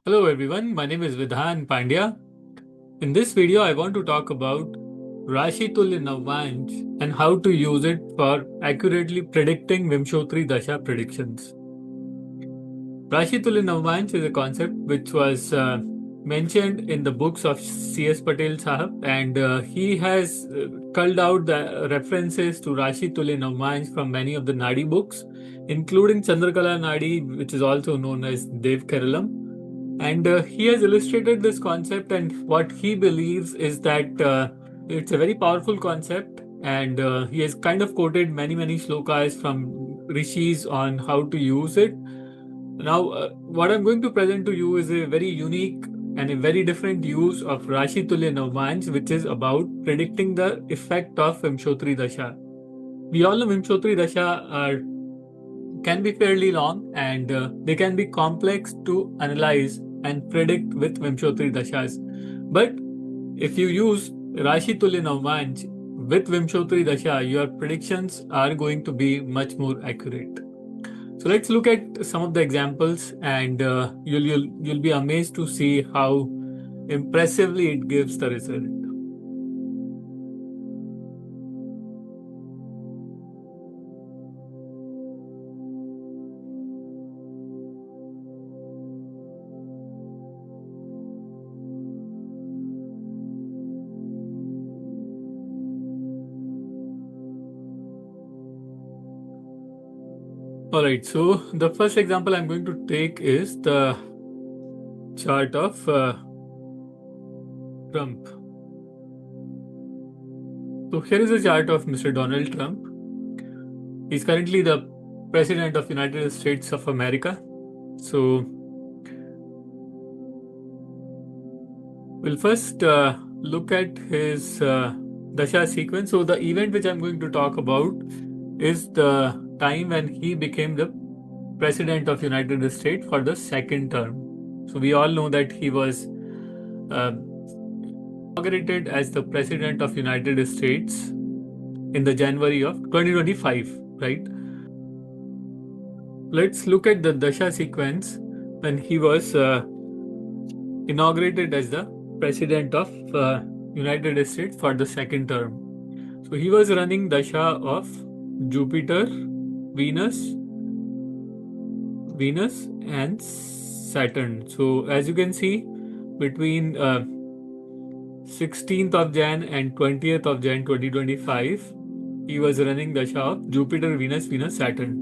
Hello everyone, my name is Vidhanpandya. In this video, I want to talk about Rashi Tulya Navamsha and how to use it for accurately predicting Vimshottari dasha predictions. Rashi Tulya Navamsha is a concept which was mentioned in the books of C.S. Patel Sahab, and he has culled out the references to Rashi Tulya Navamsha from many of the Nadi books, including Chandrakala Nadi, which is also known as Dev Keralam. And he has illustrated this concept, and what he believes is that it's a very powerful concept. And he has kind of quoted many shlokas from rishis on how to use it. Now, what I'm going to present to you is a very unique and a very different use of Rashi Tulya Navamsha, which is about predicting the effect of Vimshottari Dasha. We all know Vimshottari Dasha can be fairly long, and they can be complex to analyze and predict with Vimshottari Dashas. But if you use Rashi Tulya Navamsha with Vimshottari Dasha, your predictions are going to be much more accurate. So let's look at some of the examples, and you'll be amazed to see how impressively it gives the result. All right, so the first example I'm going to take is the chart of Trump. So here is a chart of Mr. Donald Trump. He's currently the President of United States of America. So we'll first look at his dasha sequence. So the event which I'm going to talk about is the time when he became the President of United States for the second term. So we all know that he was inaugurated as the President of United States in the January of 2025, right? Let's look at the dasha sequence when he was inaugurated as the President of United States for the second term. So he was running dasha of Jupiter, Venus, and Saturn. So as you can see, between 16th of Jan and 20th of Jan 2025, he was running dasha of Jupiter, Venus, Saturn.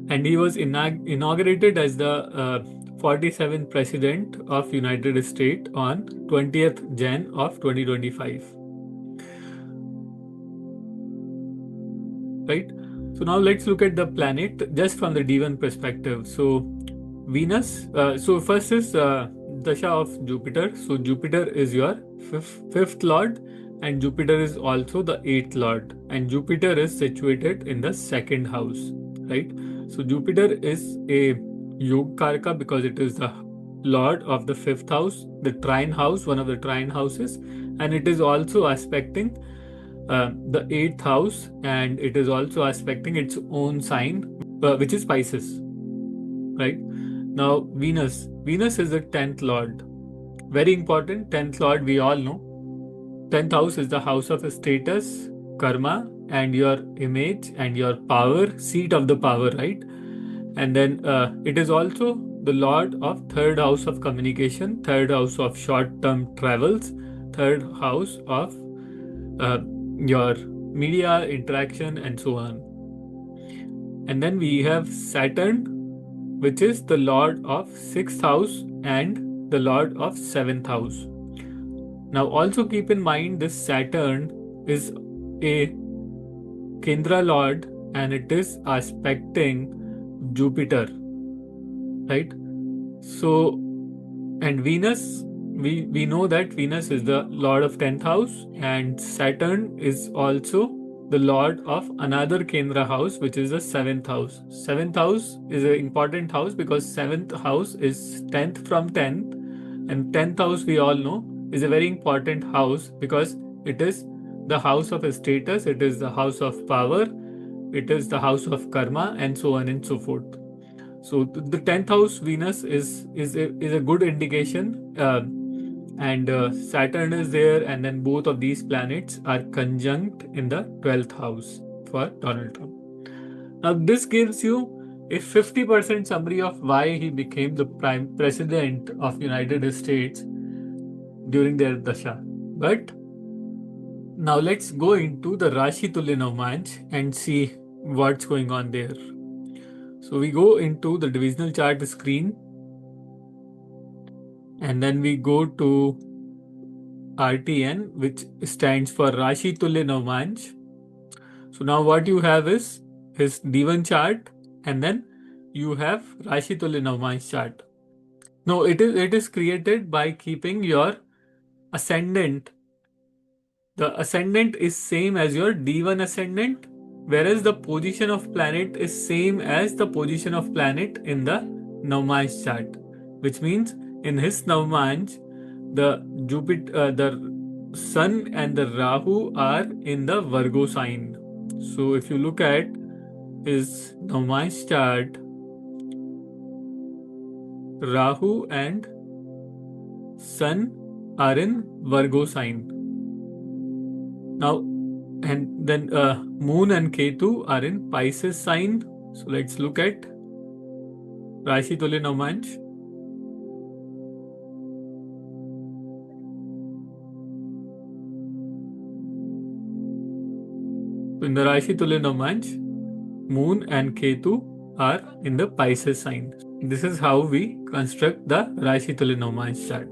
And he was inaugurated as the 47th President of United States on 20th Jan of 2025. Right? So now let's look at the planet just from the D1 perspective. So Venus, so first is dasha of Jupiter. So Jupiter is your fifth lord, and Jupiter is also the eighth lord, and Jupiter is situated in the second house, right? So Jupiter is a Yog Karaka because it is the lord of the fifth house, the trine house, one of the trine houses, and it is also aspecting the eighth house, and it is also aspecting its own sign, which is Pisces, right? Now Venus is the 10th lord. Very important, 10th lord, we all know. 10th house is the house of status, karma, and your image and your power, seat of the power, right? And then it is also the lord of third house of communication, third house of short-term travels, third house of your media interaction, and so on. And then we have Saturn, which is the lord of sixth house and the lord of seventh house. Now also keep in mind, this Saturn is a Kendra lord, and it is aspecting Jupiter, right? So, and Venus, we know that Venus is the lord of 10th house, and Saturn is also the lord of another Kendra house, which is the 7th house. 7th house is an important house because 7th house is 10th from 10th, and 10th house, we all know, is a very important house because it is the house of status, it is the house of power, it is the house of karma, and so on and so forth. So the 10th house Venus is a good indication, and Saturn is there, and then both of these planets are conjunct in the 12th house for Donald Trump. Now this gives you a 50% summary of why he became the prime president of United States during their dasha. But now let's go into the Rashi Tulya Navamsha and see what's going on there. So we go into the divisional chart screen, and then we go to RTN, which stands for Rashi Tulya Navamsha. So now what you have is his Divan chart, and then you have Rashi Tulya Navamsha chart. No, it is created by keeping your ascendant. The ascendant is same as your D1 ascendant, whereas the position of planet is same as the position of planet in the Navamsha chart, which means in his Navamsha, the Jupiter, the Sun and the Rahu are in the Virgo sign. So if you look at his Navamsha chart, Rahu and Sun are in Virgo sign. Now, and then Moon and Ketu are in Pisces sign. So let's look at Rashi Tulya Navamsha. So in the Rashi Tulya Navamsha, Moon and Ketu are in the Pisces sign. This is how we construct the Rashi Tulya Navamsha chart.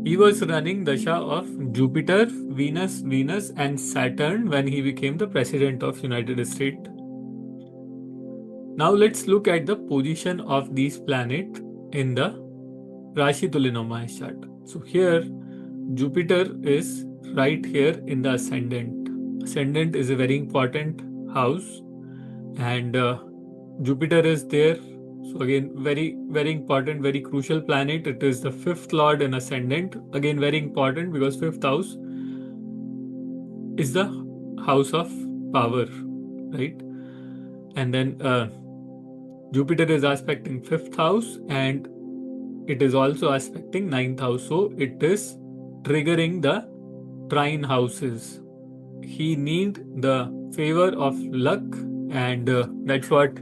He was running dasha of Jupiter, Venus, and Saturn when he became the president of United States. Now let's look at the position of these planets in the Rashi Tulya Navamsha chart. So here, Jupiter is right here in the ascendant. Ascendant is a very important house, and Jupiter is there. So again, very, very important, very crucial planet. It is the fifth lord in ascendant. Again, very important because fifth house is the house of power, right? And then Jupiter is aspecting fifth house, and it is also aspecting ninth house. So it is triggering the trine houses. He need the favor of luck, and that's what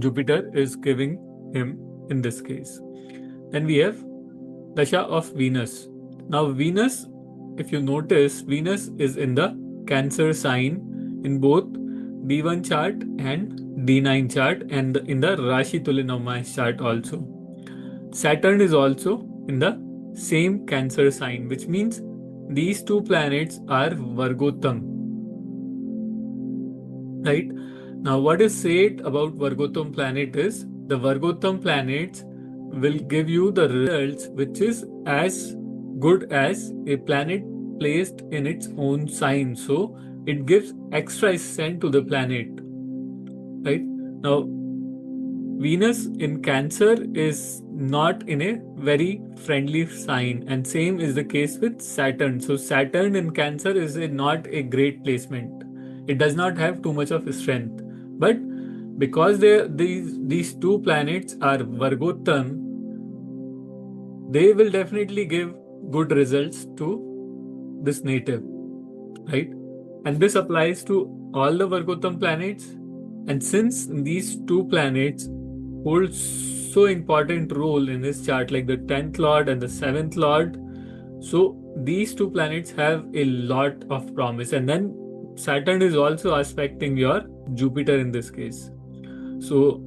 Jupiter is giving him in this case. Then we have dasha of Venus. Now Venus, if you notice, Venus is in the Cancer sign in both D1 chart and D9 chart, and in the Rashi Tulya Navamsha chart also. Saturn is also in the same Cancer sign, which means these two planets are Vargotam, right? Now, what is said about Vargotam planet is the Vargotam planets will give you the results which is as good as a planet placed in its own sign. So it gives extra ascent to the planet, right? Now, Venus in Cancer is not in a very friendly sign, and same is the case with Saturn. So Saturn in Cancer is not a great placement. It does not have too much of strength. But because these two planets are Vargotam, they will definitely give good results to this native, right? And this applies to all the Vargotam planets. And since these two planets hold so important role in this chart, like the 10th lord and the 7th lord, so these two planets have a lot of promise. And then Saturn is also aspecting your Jupiter in this case. So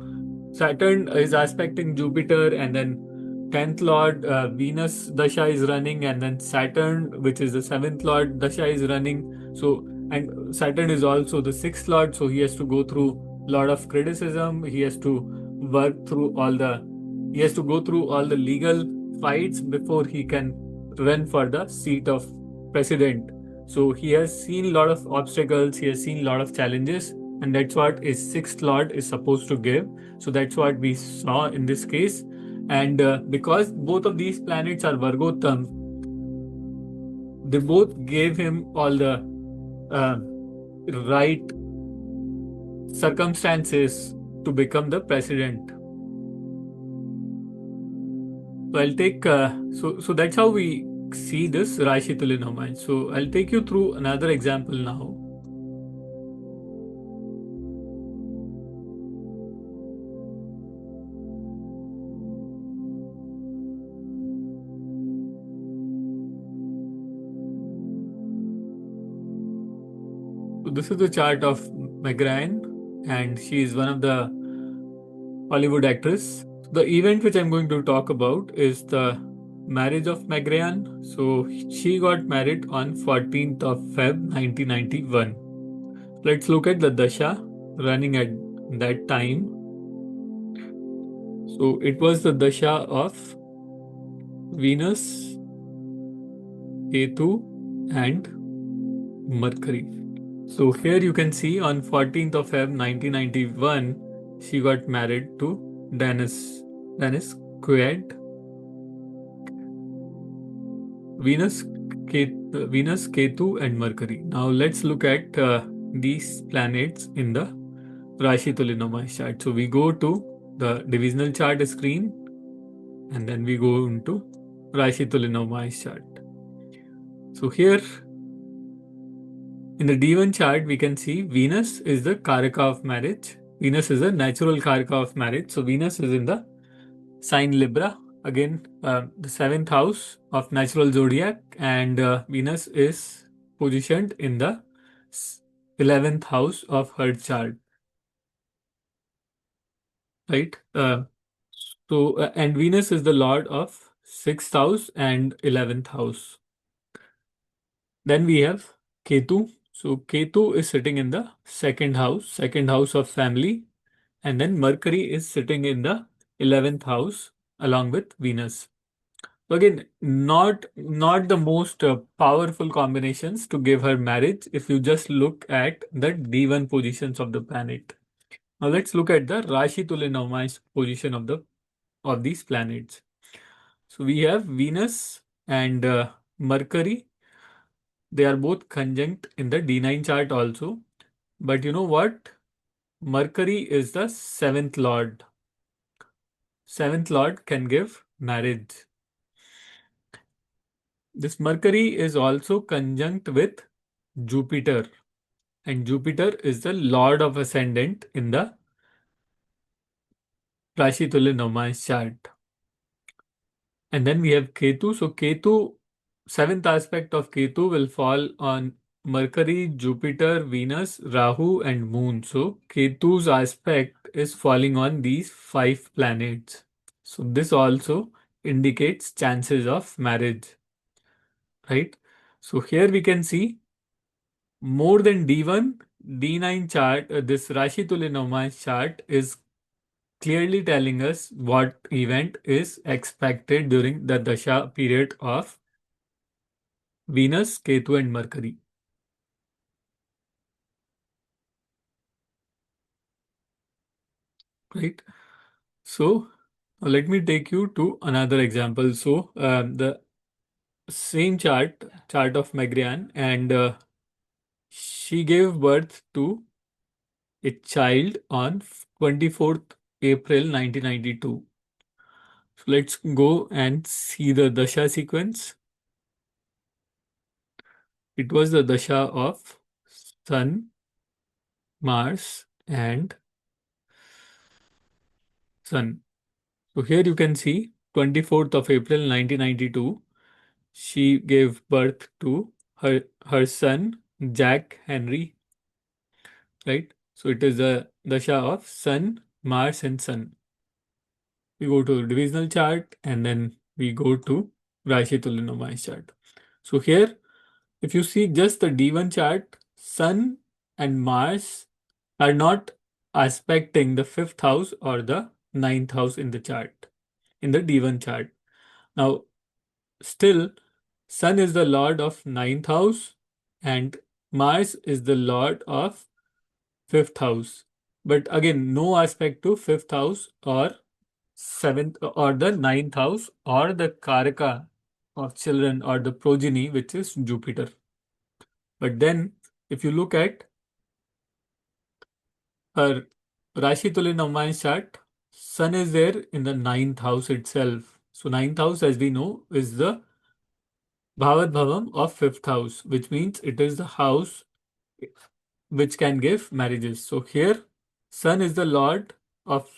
Saturn is aspecting Jupiter, and then 10th lord Venus dasha is running, and then Saturn, which is the 7th lord dasha, is running. So, and Saturn is also the 6th lord, so he has to go through a lot of criticism. He has to work through he has to go through all the legal fights before he can run for the seat of president. So he has seen a lot of obstacles, he has seen a lot of challenges, and that's what his 6th lord is supposed to give. So that's what we saw in this case. And because both of these planets are Vargotam, they both gave him all the right circumstances to become the president. So I'll take so that's how we see this Rashi Tulya Navamsha. So I'll take you through another example now. So this is the chart of Meg Ryan, and she is one of the Hollywood actress. The event which I'm going to talk about is the marriage of Meg Ryan. So she got married on 14th of Feb 1991. Let's look at the dasha running at that time. So it was the dasha of Venus, Ketu, and Mercury. So here you can see on 14th of Feb 1991, she got married to Dennis Quaid. Venus, Ketu, and Mercury. Now let's look at these planets in the Rashi Tulya Navamsha chart. So we go to the divisional chart screen, and then we go into Rashi Tulya Navamsha chart. So here in the D1 chart, we can see Venus is the Karaka of marriage. Venus is a natural Karaka of marriage. So Venus is in the sign Libra. Again, the seventh house of natural zodiac, and Venus is positioned in the 11th house of her chart. Right? And Venus is the lord of 6th house and 11th house. Then we have Ketu. So Ketu is sitting in the second house of family, and then Mercury is sitting in the 11th house along with Venus. So again, not the most powerful combinations to give her marriage if you just look at the D1 positions of the planet. Now let's look at the Rashi Tulya Navamsha position of these planets. So we have Venus and Mercury. They are both conjunct in the D9 chart also. But you know what? Mercury is the seventh lord. Seventh lord can give marriage. This Mercury is also conjunct with Jupiter, and Jupiter is the lord of ascendant in the Rashi Tulya Navamsha chart. And then we have Ketu. So Ketu, seventh aspect of Ketu will fall on Mercury, Jupiter, Venus, Rahu, and Moon. So Ketu's aspect is falling on these five planets. So this also indicates chances of marriage, right? So here we can see more than D1, D9 chart, this Rashi Tulya Navamsha chart is clearly telling us what event is expected during the dasha period of Venus, Ketu, and Mercury. Right? So let me take you to another example. So the same chart of Meg Ryan, and she gave birth to a child on 24th April 1992. So let's go and see the dasha sequence. It was the dasha of Sun, Mars, and Sun. So here you can see 24th of April 1992, she gave birth to her son Jack Henry, right? So it is the dasha of Sun, Mars, and Sun. We go to divisional chart, and then we go to Rashi Tulya Navamsha chart. So here, if you see just the D1 chart, Sun and Mars are not aspecting the fifth house or the ninth house in the chart, in the D1 chart. Now, still, Sun is the lord of ninth house, and Mars is the lord of fifth house. But again, no aspect to fifth house or seventh or the ninth house or the Karaka of children or the progeny, which is Jupiter. But then, if you look at her Rashi Tulya Navamsha chart, Sun is there in the ninth house itself. So ninth house, as we know, is the Bhavat Bhavam of fifth house, which means it is the house which can give marriages. So here, Sun is the lord of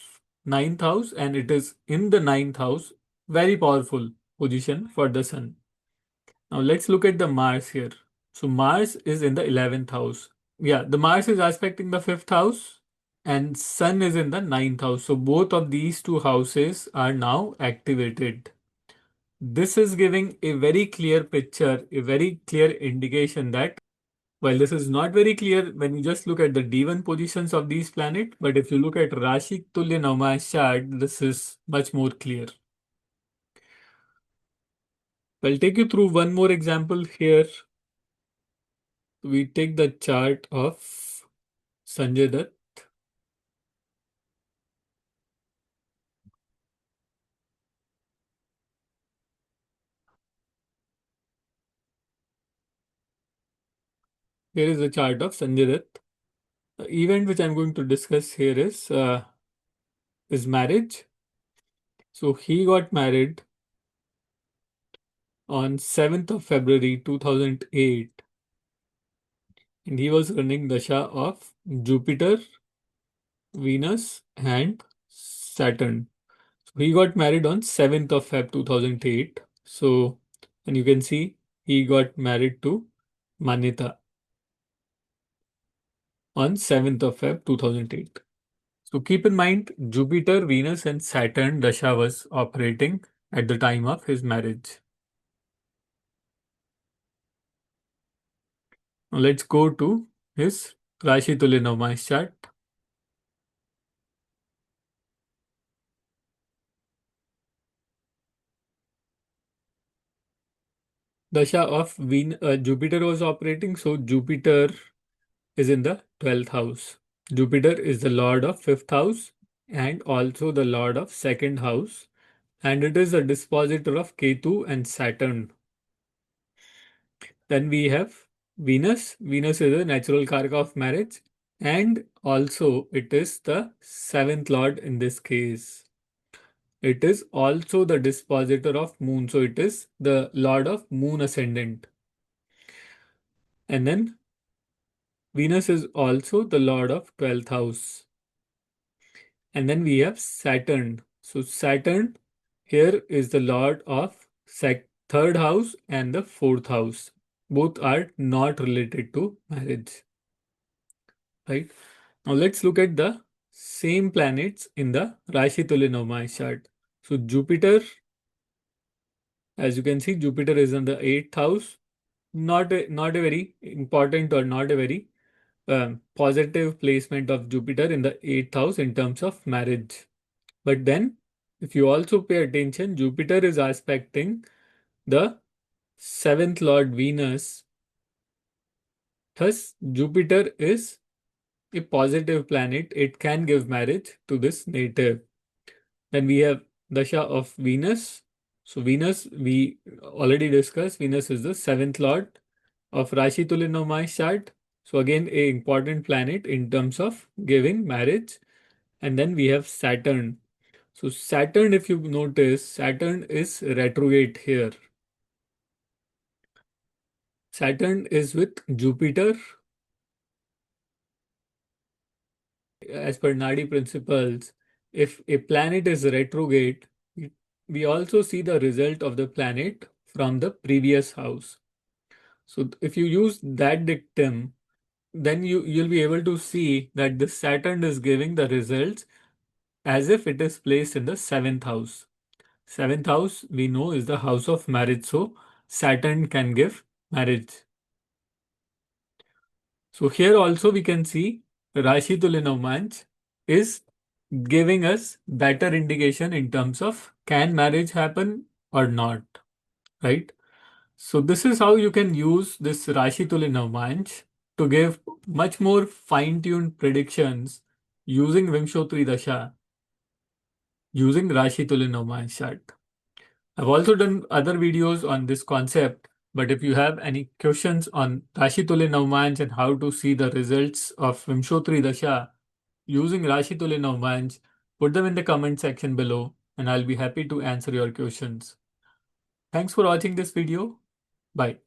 ninth house, and it is in the ninth house. Very powerful position for the Sun. Now let's look at the Mars here. So Mars is in the 11th house. Yeah, the Mars is aspecting the fifth house and Sun is in the ninth house. So both of these two houses are now activated. This is giving a very clear picture, a very clear indication that while this is not very clear when you just look at the D1 positions of these planets, but if you look at Rashi Tulya Navamsha chart, this is much more clear. I'll take you through one more example here. We take the chart of Sanjay Dutt. Here is the chart of Sanjay Dutt. The event which I'm going to discuss here is marriage. So he got married on 7th of February 2008 and he was running dasha of Jupiter, Venus and Saturn. So he got married on 7th of Feb 2008. So, and you can see he got married to Manita on 7th of Feb 2008. So keep in mind Jupiter, Venus and Saturn dasha was operating at the time of his marriage. Now let's go to his Rashi Tulya Navamsha chart. Dasha of Jupiter was operating, so Jupiter is in the 12th house. Jupiter is the lord of 5th house and also the lord of 2nd house, and it is the dispositor of Ketu and Saturn. Then we have Venus. Venus is a natural karaka of marriage, and also it is the 7th lord in this case. It is also the dispositor of moon, so it is the lord of moon ascendant. And then Venus is also the lord of 12th house. And then we have Saturn. So Saturn here is the lord of third house and the fourth house. Both are not related to marriage. Right? Now let's look at the same planets in the Rashi Tulya Navamsha chart. So Jupiter, as you can see, Jupiter is in the 8th house. Not a very important or not a very positive placement of Jupiter in the 8th house in terms of marriage. But then, if you also pay attention, Jupiter is aspecting the 7th Lord Venus. Thus, Jupiter is a positive planet. It can give marriage to this native. Then we have Dasha of Venus. So, Venus, we already discussed, Venus is the 7th Lord of Rashi Tulya Navamsha chart. So again, a important planet in terms of giving marriage. And then we have Saturn. So Saturn, if you notice, Saturn is retrograde here. Saturn is with Jupiter. As per Nadi principles, if a planet is retrograde, we also see the result of the planet from the previous house. So if you use that dictum, then you'll be able to see that the Saturn is giving the results as if it is placed in the 7th house. 7th house we know is the house of marriage, so Saturn can give marriage. So here also we can see Rashi Tulya Navamsha is giving us better indication in terms of can marriage happen or not, right? So this is how you can use this Rashi Tulya Navamsha to give much more fine-tuned predictions using Vimshottari Dasha, using Rashi Tulya Navamsha chart. I've also done other videos on this concept, but if you have any questions on Rashi Tulya Navamsha and how to see the results of Vimshottari Dasha, using Rashi Tulya Navamsha, put them in the comment section below and I'll be happy to answer your questions. Thanks for watching this video. Bye.